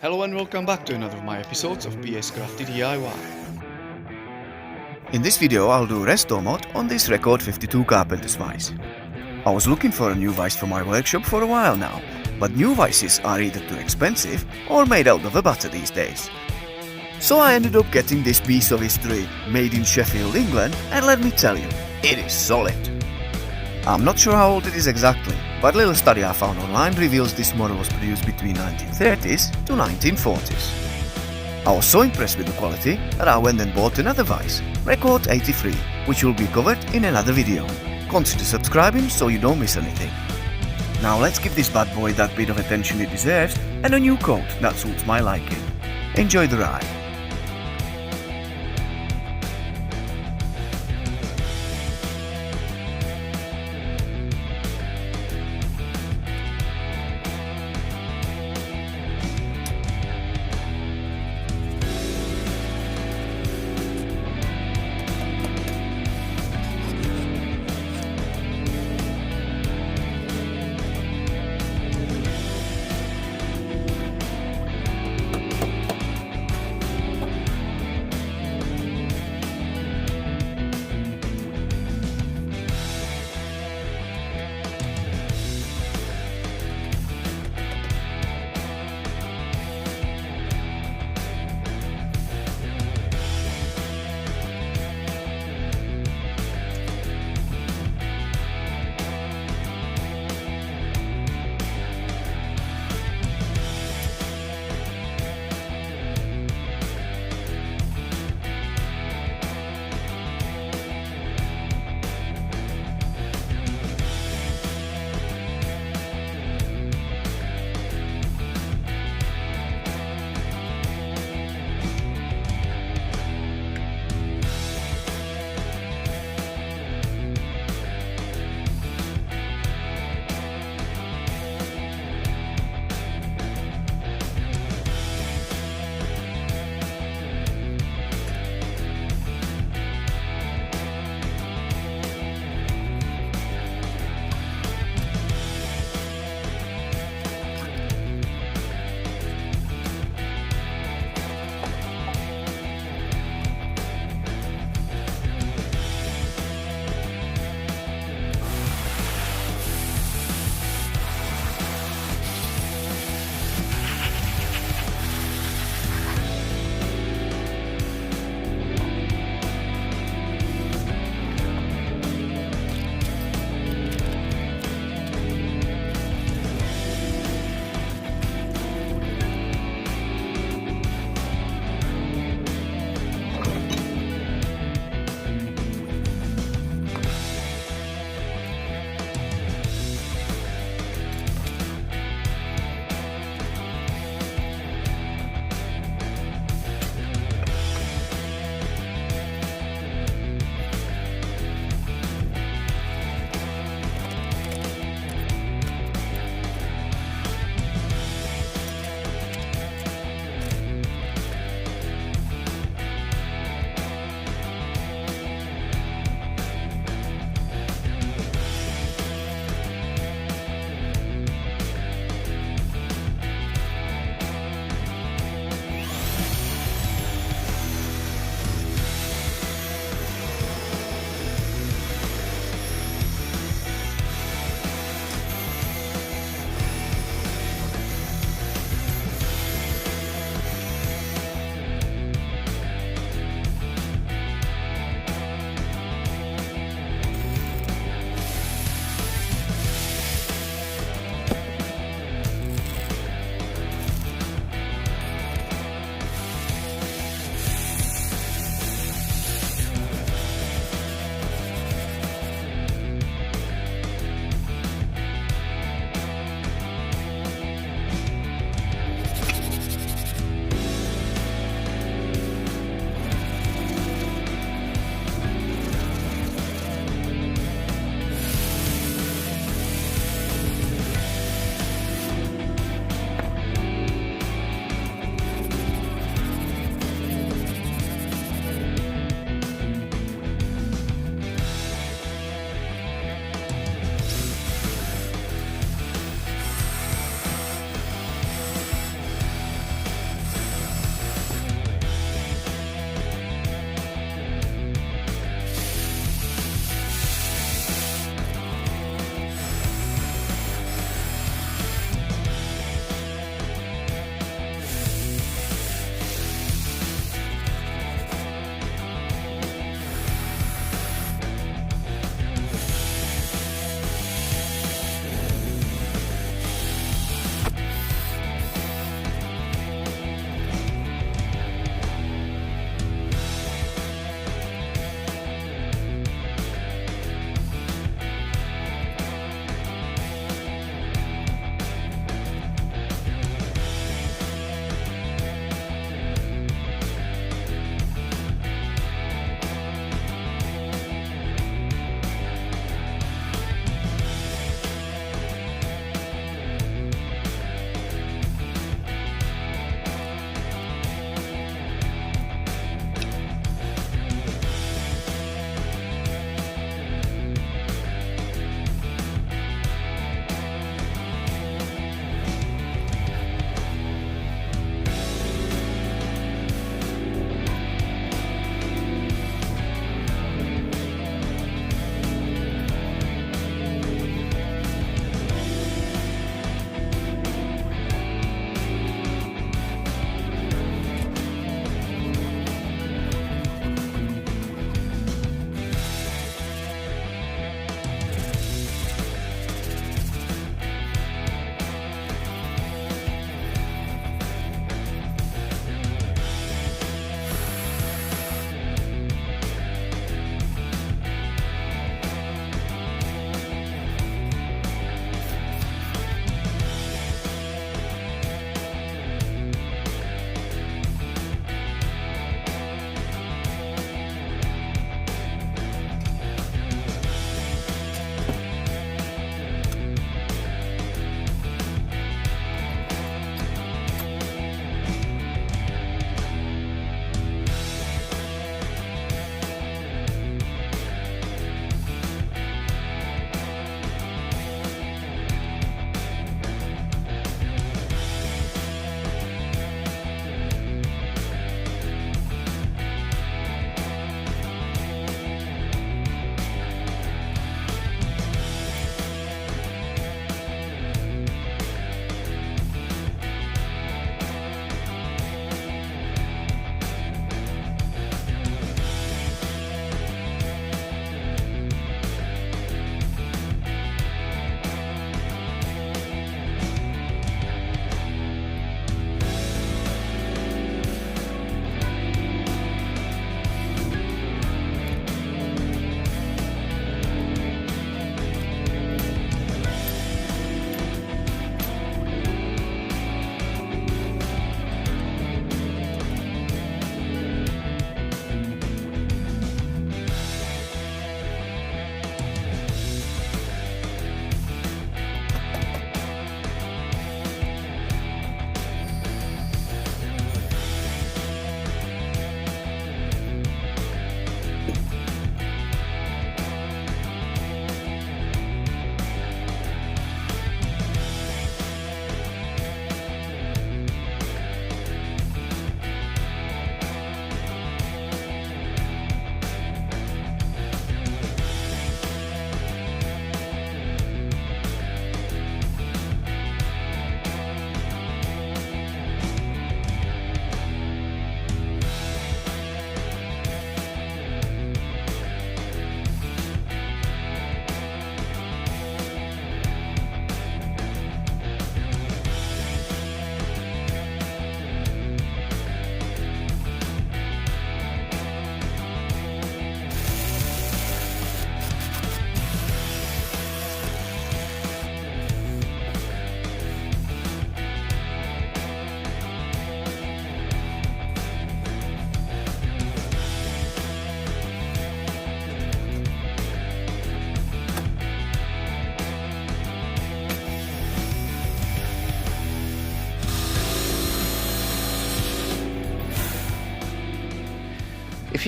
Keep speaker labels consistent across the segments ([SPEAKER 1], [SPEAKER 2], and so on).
[SPEAKER 1] Hello and welcome back to another of my episodes of PS Crafty DIY.
[SPEAKER 2] In this video I'll do resto mod on this Record 52 carpenter's vise. I was looking for a new vise for my workshop for a while now, but new vices are either too expensive or made out of a butter these days. So I ended up getting this piece of history made in Sheffield, England, and let me tell you, it is solid. I'm not sure how old it is exactly, but a little study I found online reveals this model was produced between 1930s to 1940s. I was so impressed with the quality that I went and bought another vise, Record 83, which will be covered in another video. Consider subscribing so you don't miss anything. Now let's give this bad boy that bit of attention it deserves and a new coat that suits my liking. Enjoy the ride.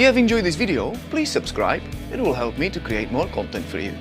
[SPEAKER 2] If you have enjoyed this video, please subscribe. It will help me to create more content for you.